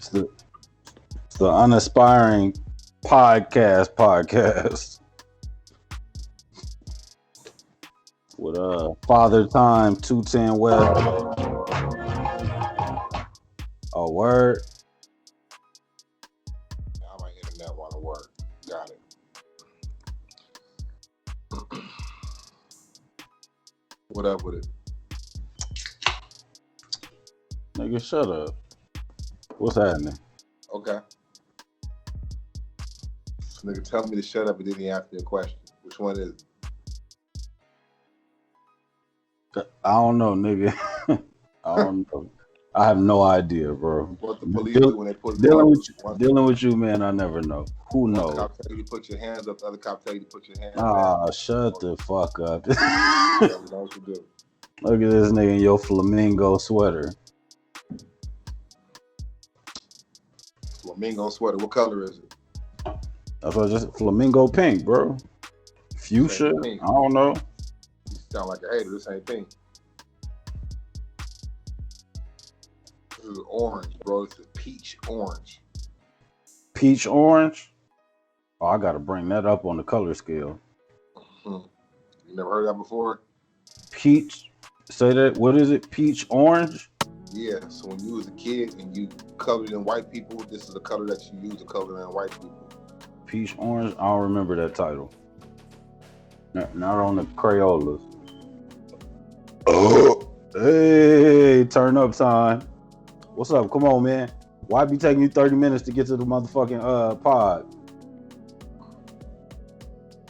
It's the Unaspiring podcast with Father Time 210 West. Oh, word. I might internet while I work. Got it. What up with it? Nigga, shut up. What's happening? Okay. This nigga tell me to shut up and then he asked me a question. Which one is it? I don't know, nigga. I don't know. I have no idea, bro. What the police do when they put dealing with you, man. I never know. Who knows? One cop tell you to put your hands up. The other cop tell you to put your hands down. Shut the fuck up. Yeah, we know what you do. Look at this nigga in your flamingo sweater. Flamingo sweater. What color is it? That's what just flamingo pink, bro. Fuchsia. I don't know. You sound like a hater. This ain't pink. This is orange, bro. It's a peach orange. Peach orange? Oh, I gotta bring that up on the color scale. You never heard that before? Peach? Say that. What is it? Peach orange? Yeah. So when you was a kid and you colored in white people, this is the color that you use to color in white people. Peach orange? I don't remember that title. Not on the Crayolas. Oh, hey, turn up time. What's up? Come on, man. Why be taking you 30 minutes to get to the motherfucking pod?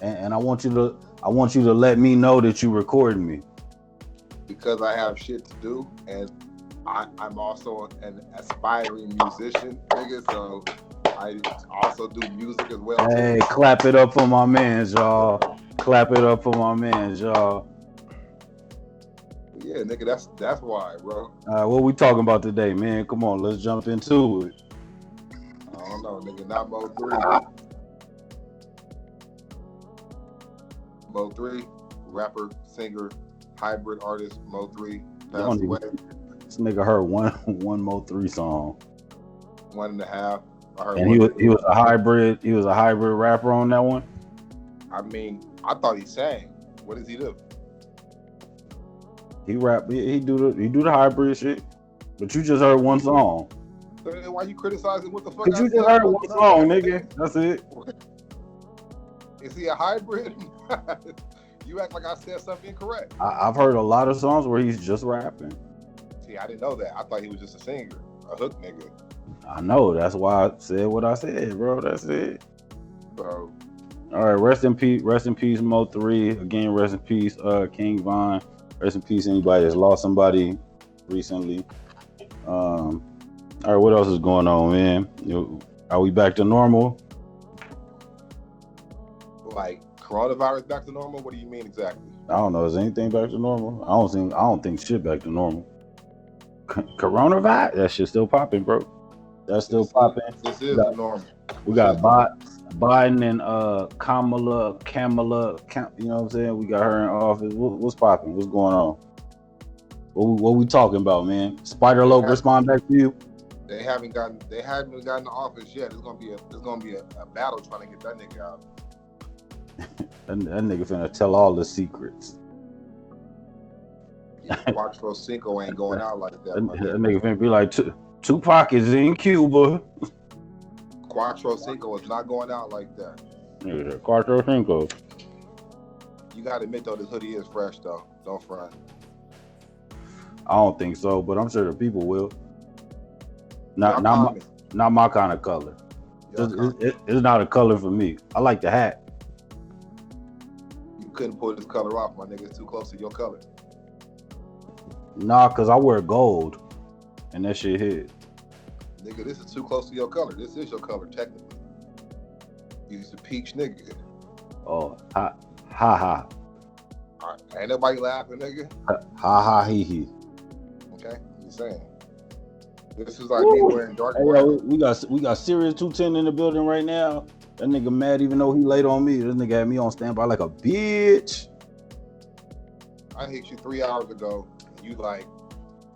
And I want you to let me know that you recording me. Because I have shit to do, and I'm also an aspiring musician, nigga. So I also do music as well. Hey, too. Clap it up for my mans, y'all. Clap it up for my mans, y'all. Yeah, nigga, that's why, bro. What we talking about today, man? Come on, let's jump into it. I don't know, nigga. Not Mo 3. Mo 3, rapper, singer, hybrid artist. Mo 3 passed away. This nigga heard one Mo 3 song. 1.5. I heard. And he was a hybrid. He was a hybrid rapper on that one. I mean, I thought he sang. What does he do? He rap. He do the hybrid shit. But you just heard one song. So why you criticizing what the fuck? Cause you just heard one song, nigga. That's it. Is he a hybrid? You act like I said something incorrect. I've heard a lot of songs where he's just rapping. See, I didn't know that. I thought he was just a singer, a hook nigga. I know. That's why I said what I said, bro. That's it. So, all right. Rest in peace, Mo 3. Again, rest in peace, King Von. Rest in peace, anybody that's lost somebody recently. All right, what else is going on, man? Are we back to normal? Like coronavirus back to normal? What do you mean exactly? I don't know. Is anything back to normal? I don't think shit back to normal. Coronavirus? That shit's still popping, bro. That's still popping. This is the normal. We got Biden and Kamala, you know what I'm saying? We got her in office. What's popping? What's going on? What we talking about, man? Spider Loc respond back to you? They haven't gotten the office yet. It's gonna be a battle trying to get that nigga out. that nigga finna tell all the secrets. Quattro Cinco ain't going out like that. That nigga finna be like, Tupac is in Cuba. Quattro Cinco is not going out like that. Yeah, Quattro Cinco. You gotta admit though, this hoodie is fresh though. Don't front. I don't think so, but I'm sure the people will. Not my kind of color. It's not a color for me. I like the hat. You couldn't pull this color off, my nigga. It's too close to your color. Nah, cause I wear gold, and that shit hit. Nigga, this is too close to your color. This is your color, technically. You's a peach nigga. Oh, ha ha. Ain't nobody laughing, nigga. Ha he. Okay, you saying. This is like me wearing dark brown. We got Serious 210 in the building right now. That nigga mad even though he late on me. This nigga had me on standby like a bitch. I hit you 3 hours ago. You like,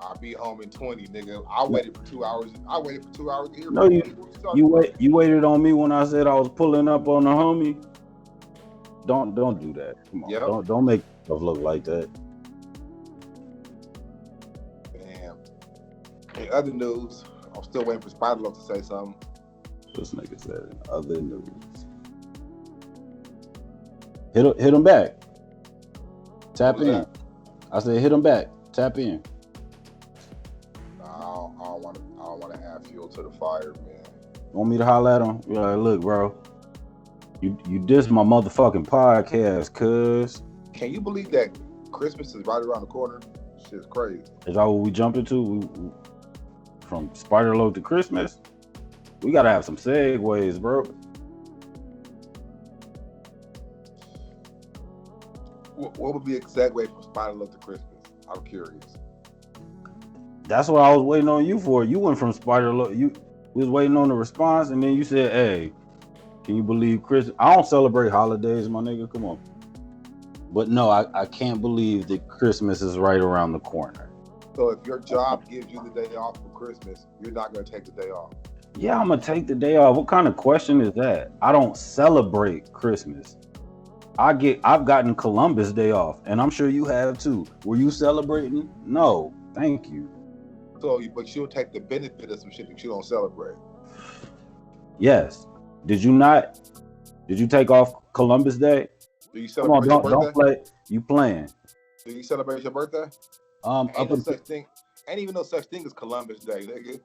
I'll be home in 20, nigga. I waited for 2 hours. I waited for 2 hours to hear No, from you. What you talking about? you waited on me when I said I was pulling up on the homie. Don't do that. Come on. Yep. Don't make stuff look like that. Damn. In other news, I'm still waiting for Spider-Lord to say something. This nigga said in other news. Hit him back. Tap in. That? I said hit him back. Tap in. No, I don't want to add fuel to the fire, man. Want me to holler at him? You're like, look, bro. You dissed my motherfucking podcast, cuz. Can you believe that Christmas is right around the corner? Shit's crazy. Is that what we jumped into? From Spider-Load to Christmas? We gotta have some segues, bro. What would be a segue from Spider-Load to Christmas? I'm curious. That's what I was waiting on you for. You went from Spider-Load. You was waiting on the response, and then you said, hey, can you believe Christmas? I don't celebrate holidays, my nigga. Come on. But no, I can't believe that Christmas is right around the corner. So if your job gives you the day off for Christmas, you're not going to take the day off? Yeah, I'm going to take the day off. What kind of question is that? I don't celebrate Christmas. I've gotten Columbus Day off, and I'm sure you have too. Were you celebrating? No, thank you. So, but you'll take the benefit of some shit that you don't celebrate. Yes. Did you not? Did you take off Columbus Day? Do you celebrate your birthday? Don't play. You playing? Do you celebrate your birthday? Ain't even no such thing as Columbus Day, nigga.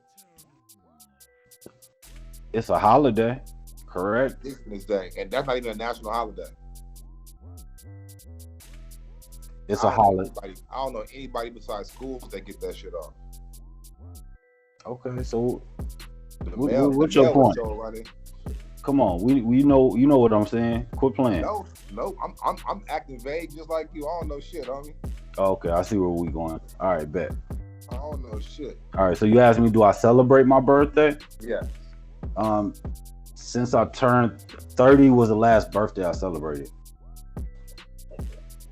It's a holiday, correct? Indigenous Day, and that's not even a national holiday. It's a holiday. I don't know anybody besides schools that get that shit off. Okay, so what's your point? Come on, we know, you know what I'm saying. Quit playing. No, I'm acting vague just like you. I don't know shit, homie. Okay, I see where we going. All right, bet. I don't know shit. All right, so you asked me, do I celebrate my birthday? Yeah. Since I turned 30 was the last birthday I celebrated.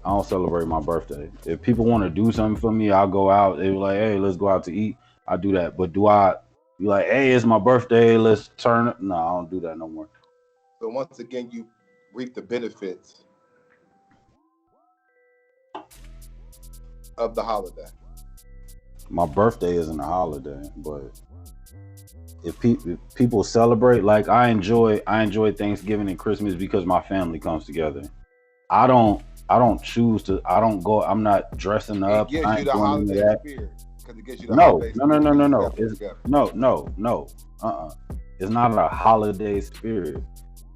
I don't celebrate my birthday. If people want to do something for me, I'll go out. They were like, hey, let's go out to eat. I do that. But do I be like, hey, it's my birthday, let's turn it? No, I don't do that no more. So once again, you reap the benefits of the holiday. My birthday isn't a holiday, but if people celebrate, like I enjoy Thanksgiving and Christmas because my family comes together. I don't choose to. I don't go. I'm not dressing up. It gives you the holiday spirit because it gives you the holiday spirit. No. It's not a holiday spirit.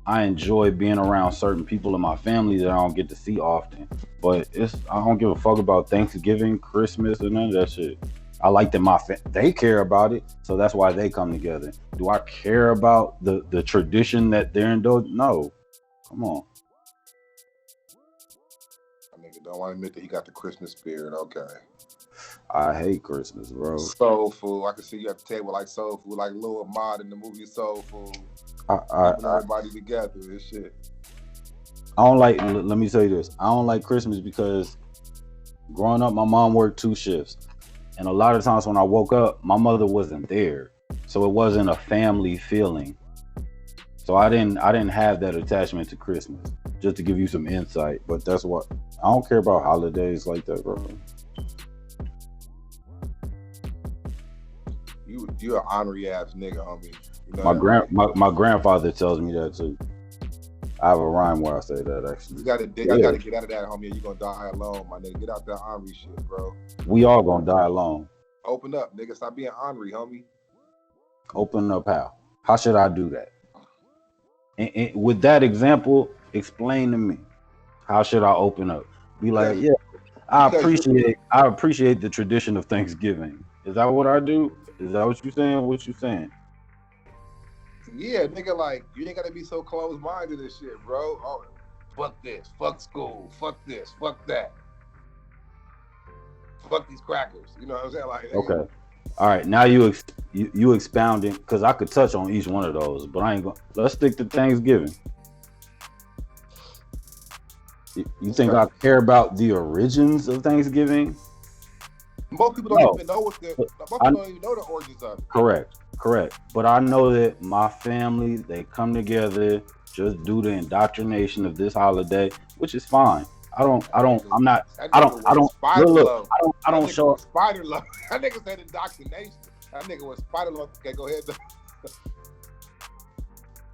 I enjoy being around certain people in my family that I don't get to see often. But I don't give a fuck about Thanksgiving, Christmas, and none of that shit. I like that they care about it, so that's why they come together. Do I care about the tradition that they're indulging? No. Come on. Nigga don't want to admit that he got the Christmas spirit. Okay. I hate Christmas, bro. Soul food. I can see you at the table like soul food, like Lil Ahmad in the movie Soul Food. Everybody together and shit. I don't like. Let me tell you this. I don't like Christmas because growing up, my mom worked 2 shifts, and a lot of times when I woke up, my mother wasn't there, so it wasn't a family feeling. So I didn't have that attachment to Christmas. Just to give you some insight, but that's what I don't care about holidays like that, bro. You're an ornery ass nigga, homie. You know my grandfather tells me that too. I have a rhyme where I say that actually. You gotta get out of that, homie. You're gonna die alone, my nigga. Get out that ornery shit, bro. We all gonna die alone. Open up, nigga. Stop being ornery, homie. Open up how? How should I do that? And with that example, explain to me. How should I open up? Be like, yeah, I appreciate the tradition of Thanksgiving. Is that what I do? Is that what you saying? What you saying? Yeah, nigga, like, you ain't gotta be so close-minded and shit, bro. Oh, fuck this, fuck school, fuck this, fuck that. Fuck these crackers. You know what I'm saying? Like, okay. All right, now you expounding, because I could touch on each one of those, but I ain't gonna. Let's stick to Thanksgiving. You think I care about the origins of Thanksgiving? Most people don't No, even know most people I, don't even know the origins of it. correct. But I know that my family, they come together just do the indoctrination of this holiday, which is fine. I'm not, That nigga was spider look, love. I That don't nigga show was spider love. That nigga said indoctrination. That nigga was spider love. Okay, go ahead.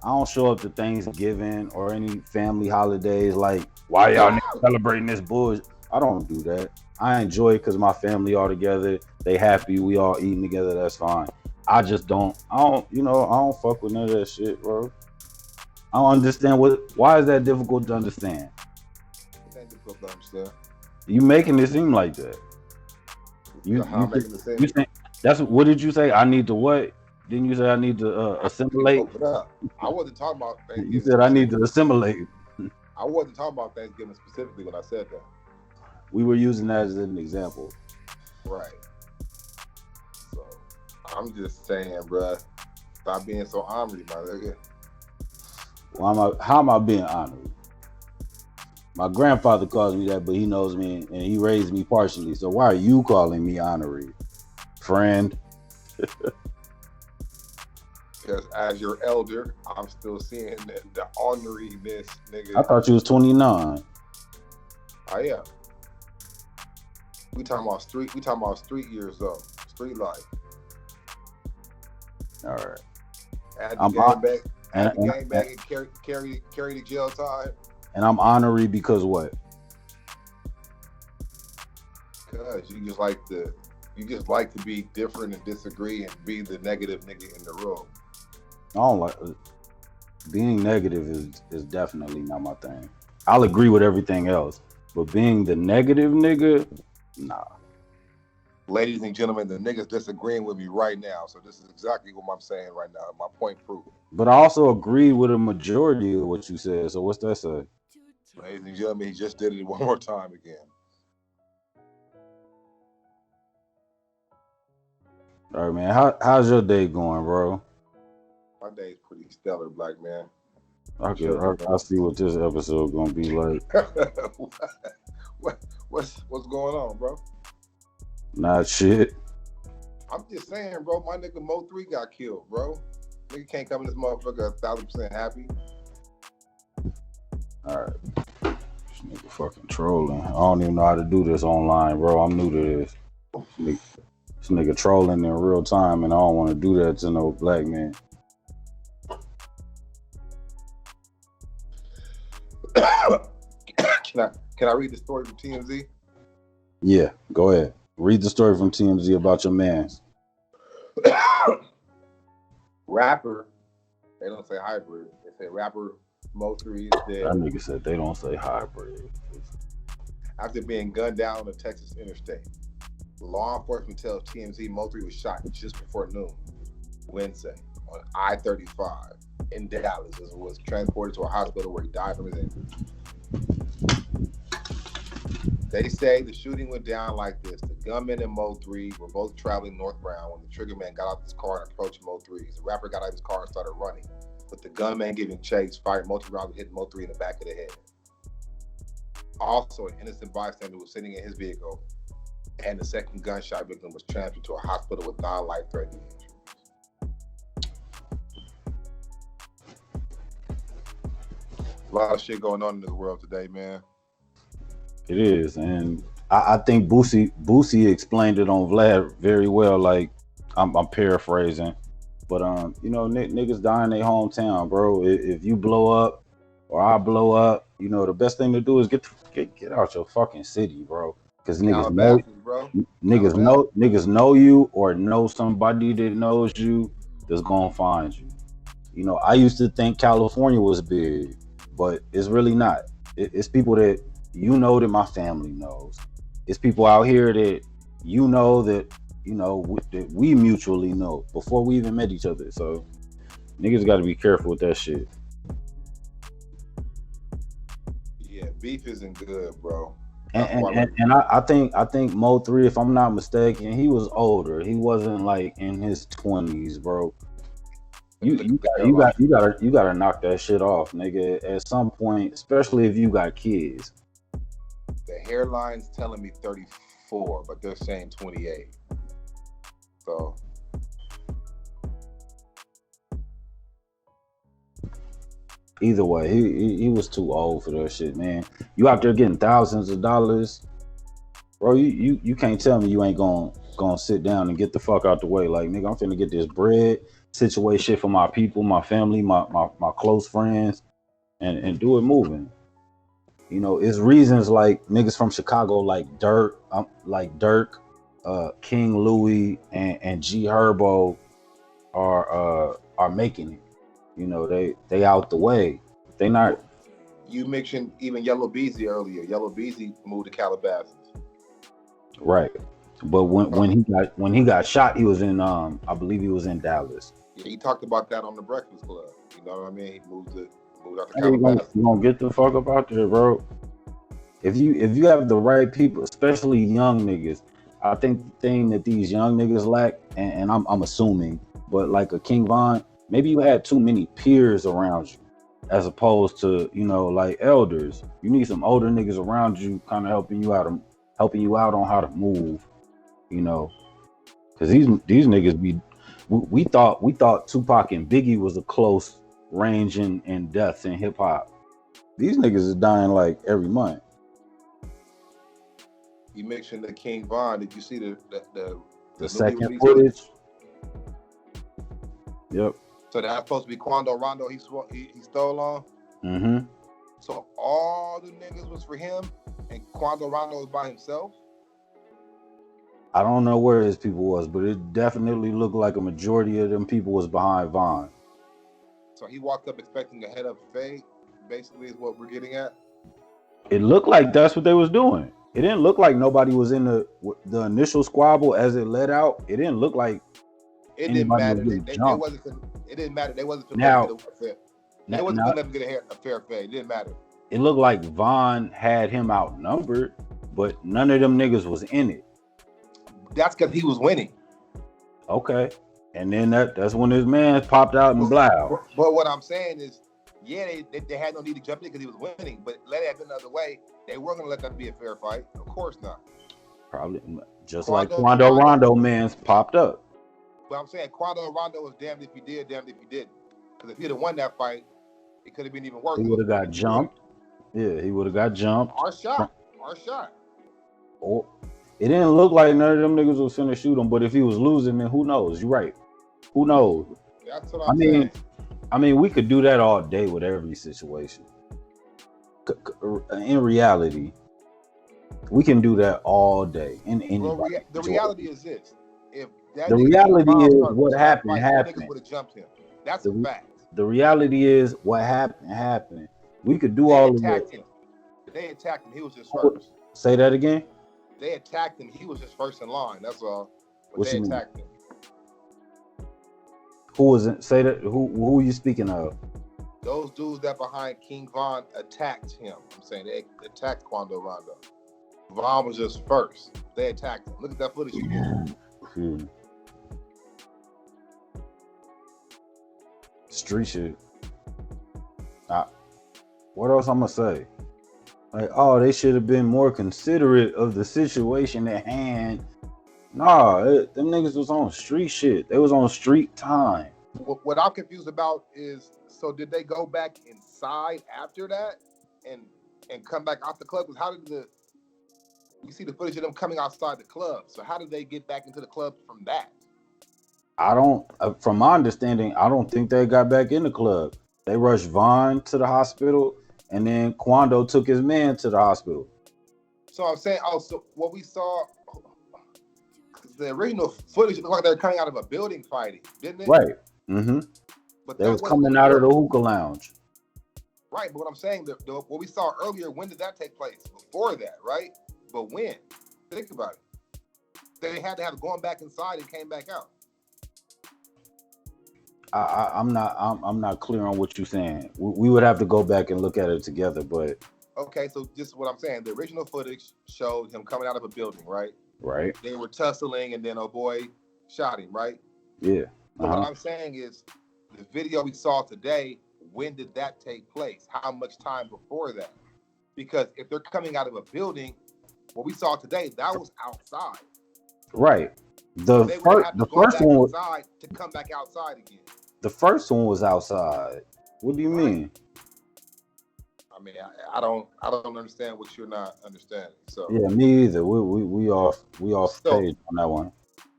I don't show up to Thanksgiving or any family holidays like, why y'all niggas celebrating this bullshit? I don't do that. I enjoy it because my family all together. They happy. We all eating together. That's fine. I don't fuck with none of that shit, bro. I don't understand why is that difficult to understand? That difficult to understand. You making it seem like that. You think what did you say? I need to what? Didn't you say I need to assimilate? I wasn't talking about Thanksgiving. You said I need to assimilate. I wasn't talking about Thanksgiving specifically when I said that. We were using that as an example. Right. So I'm just saying, bruh, stop being so ornery, my nigga. How am I being honored? My grandfather calls me that, but he knows me and he raised me partially. So why are you calling me honorary, friend? Because as your elder, I'm still seeing the honoriness, nigga. I thought you was 29. I am. We talking about street years though. Street life. All right. Add the game back and carry the jail time. And I'm honorary because what? Because you just like to be different and disagree and be the negative nigga in the room. I don't like being negative is definitely not my thing. I'll agree with everything else, but being the negative nigga, nah. Ladies and gentlemen, the niggas disagreeing with me right now, so this is exactly what I'm saying right now. My point proven. But I also agree with a majority of what you said. So what's that say? Ladies and gentlemen, he just did it one more time again. All right, man. How's your day going, bro? My day's pretty stellar, black man. Okay, I see what this episode gonna be like. What's going on, bro? Not shit. I'm just saying, bro. My nigga Mo 3 got killed, bro. Nigga can't come in this motherfucker 1,000% happy. All right. This nigga fucking trolling. I don't even know how to do this online, bro. I'm new to this. This nigga trolling in real time, and I don't want to do that to no black man. Can I read the story from TMZ? Yeah, go ahead. Read the story from TMZ about your mans. Rapper, they don't say hybrid. They say rapper Mo 3 is dead. That nigga said they don't say hybrid. After being gunned down on the Texas interstate. Law enforcement tells TMZ Mo 3 was shot just before noon Wednesday on I-35 in Dallas as it was transported to a hospital where he died from his injuries. They say the shooting went down like this. The gunman and Mo 3 were both traveling northbound when the triggerman got out of his car and approached Mo 3. The rapper got out of his car and started running, with the gunman giving chase, fired multiple rounds and hit Mo 3 in the back of the head. Also, an innocent bystander was sitting in his vehicle, and the second gunshot victim was transferred to a hospital with non-life-threatening injuries. A lot of shit going on in this world today, man. It is, and I think Boosie explained it on Vlad very well. Like I'm paraphrasing, but niggas die in their hometown, bro. If you blow up or I blow up, the best thing to do is get out your fucking city, bro. Because niggas know you or know somebody that knows you that's gonna find you. I used to think California was big, but it's really not. It's people that that my family knows. It's people out here that that we mutually know before we even met each other. So niggas got to be careful with that shit. Yeah, beef isn't good, bro. And I think Mo 3, if I'm not mistaken, he was older. He wasn't like in his 20s, bro. You gotta knock that shit off, nigga. At some point, especially if you got kids. The hairline's telling me 34, but they're saying 28. So Either way, he was too old for that shit, man. You out there getting thousands of dollars, bro. You can't tell me you ain't gonna sit down and get the fuck out the way. Like, nigga, I'm finna get this bread, situate shit for my people, my family, my close friends, and do it moving. You know, it's reasons like niggas from Chicago like Dirk, King Louis, and G Herbo are making it. You know, they out the way. They not you mentioned even Yellow Beezy earlier. Yellow Beezy moved to Calabasas. right. But when he got shot, he was in I believe he was in Dallas. Yeah, he talked about that on the Breakfast Club. You know what I mean? He moved out to Hey, Calabasas. you gonna get the fuck up out there, bro. If you have the right people, especially young niggas, I think the thing that these young niggas lack, and I'm assuming, but like a King Von, maybe you had too many peers around you, as opposed to, you know, like elders. You need some older niggas around you, kind of helping you out on how to move, you know, because these niggas be. We thought Tupac and Biggie was a close range in deaths in hip hop. These niggas is dying like every month. You mentioned the King Von. Did you see The second footage? Yep. So that's supposed to be Quando Rondo. He stole on. Mm-hmm. So all the niggas was for him, and Quando Rondo was by himself. I don't know where his people was, but it definitely looked like a majority of them people was behind Von. So he walked up expecting a head up fade. Basically, is what we're getting at. It looked like that's what they was doing. It didn't look like nobody was in the initial squabble as it led out. It didn't look like it didn't matter. It didn't matter. They wasn't going to get a fair fade. It didn't matter. It looked like Von had him outnumbered, but none of them niggas was in it. That's because he was winning. Okay. And then that's when his man popped out and blowed. But what I'm saying is, yeah, they had no need to jump in because he was winning. But let it have been another way, they weren't going to let that be a fair fight. Of course not. Probably just like Quando Rondo man's popped up. But I'm saying Quando Rondo was damned if he did, damned if he didn't. Because if he'd have won that fight, it could have been even worse. He would have got jumped. Yeah, he would have got jumped. Or shot. Or it didn't look like none of them niggas was finna shoot him, but if he was losing, then who knows? You're right. Who knows? That's what I'm saying. I mean, we could do that all day with every situation. In reality, we can do that all day. The reality is this: if that the reality is what happened happened. Would have jumped him. That's a fact. The reality is what happened. We could do all of that. They attacked him. He was just first. Say that again. They attacked him. He was just first in line. That's all. But what they attacked him. Who was it? Say that. Who are you speaking of? Those dudes that behind King Von attacked him. I'm saying they attacked Quando Rondo. Von was just first. They attacked him. Look at that footage again. Street shit. What else I'm gonna say? Like, oh, they should have been more considerate of the situation at hand. Nah, them niggas was on street shit. They was on street time. What I'm confused about is, so did they go back inside after that and come back out the club? Because how did you see the footage of them coming outside the club? So how did they get back into the club from that? From my understanding, I don't think they got back in the club. They rushed Von to the hospital, and then Quando took his man to the hospital. So I'm saying, so what we saw, the original footage looked like they were coming out of a building fighting, didn't it? Right. Mm-hmm. But they was coming out of the hookah lounge. Right, but what I'm saying, what we saw earlier, when did that take place? Before that, right? But when? Think about it. They had to have gone back inside and came back out. I'm not clear on what you're saying. We would have to go back and look at it together, but okay. So this is what I'm saying. The original footage showed him coming out of a building, right? Right. They were tussling, and then oh boy shot him, right? Yeah. So what I'm saying is, the video we saw today, when did that take place? How much time before that? Because if they're coming out of a building, what we saw today, that was outside. Right. So The they would have to go first back one inside to come back outside again. the first one was outside. What do you mean? I mean, I don't understand what you're not understanding. So Yeah, me either. We off page on that one.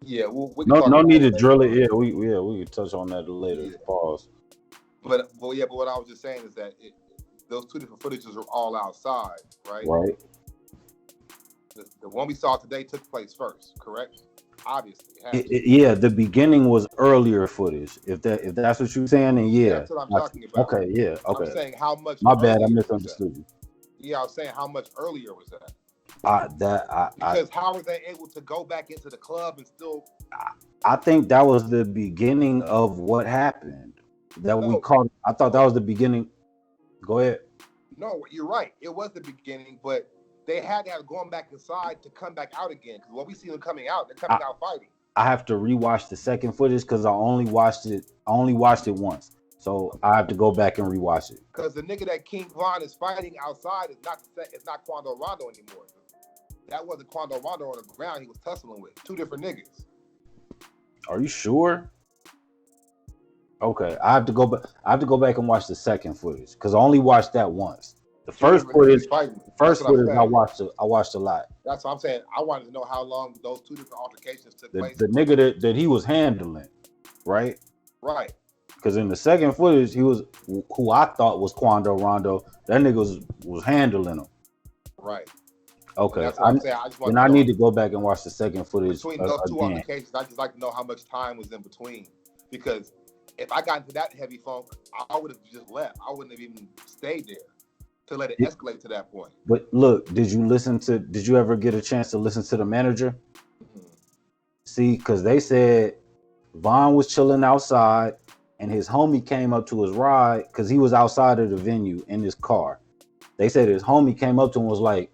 Yeah, we can No, talk no about need to that drill later it. on. We can touch on that later. Yeah. Pause. But what I was just saying is that those two different footages are all outside, right? Right. The one we saw today took place first, correct? Obviously, Yeah, the beginning was earlier footage. If that's what you're saying, then yeah. That's what I'm talking about. Okay, yeah, okay. I'm saying how much. My bad, I earlier misunderstood you. Yeah, I was saying how much earlier was that? Because how were they able to go back into the club and still? I think that was the beginning of what happened. We caught. I thought that was the beginning. Go ahead. No, you're right. It was the beginning, but they had to have gone back inside to come back out again. Because when we see them coming out, they're coming out fighting. I have to rewatch the second footage because I only watched it once, so I have to go back and rewatch it. Because the nigga that King Von is fighting outside is not Quando Rondo anymore. That wasn't Quando Rondo on the ground. He was tussling with two different niggas. Are you sure? Okay, I have to go back and watch the second footage because I only watched that once. The first footage, I watched a lot. That's what I'm saying. I wanted to know how long those two different altercations took place. The nigga that he was handling, right? Right. Because in the second footage, he was who I thought was Quando Rondo. That nigga was handling him. Right. Okay. That's what I'm saying. I need to go back and watch the second footage. Between those two altercations, I just like to know how much time was in between. Because if I got into that heavy funk, I would have just left. I wouldn't have even stayed there to let it escalate to that point. But look, did you ever get a chance to listen to the manager? Mm-hmm. See, because they said Von was chilling outside and his homie came up to his ride because he was outside of the venue in his car. They said his homie came up to him and was like,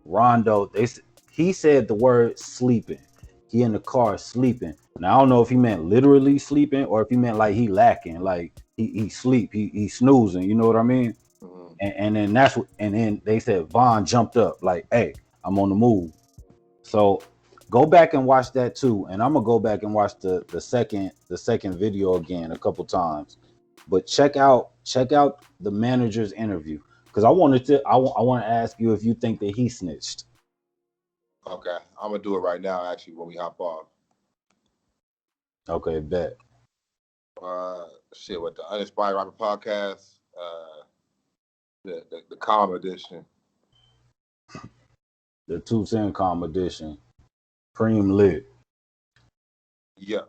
Rondo, he said the word sleeping. He in the car sleeping. Now I don't know if he meant literally sleeping or if he meant like he lacking, like he sleep, he snoozing. You know what I mean? Mm-hmm. And then they said Von jumped up like, "Hey, I'm on the move." So go back and watch that too, and I'm gonna go back and watch the second video again a couple times. But check out the manager's interview because I want to ask you if you think that he snitched. Okay, I'm gonna do it right now. Actually, when we hop off. Okay, bet. With the Unaspiring Rapper podcast, the calm edition, the 210 calm edition, Preme lit. Yeah.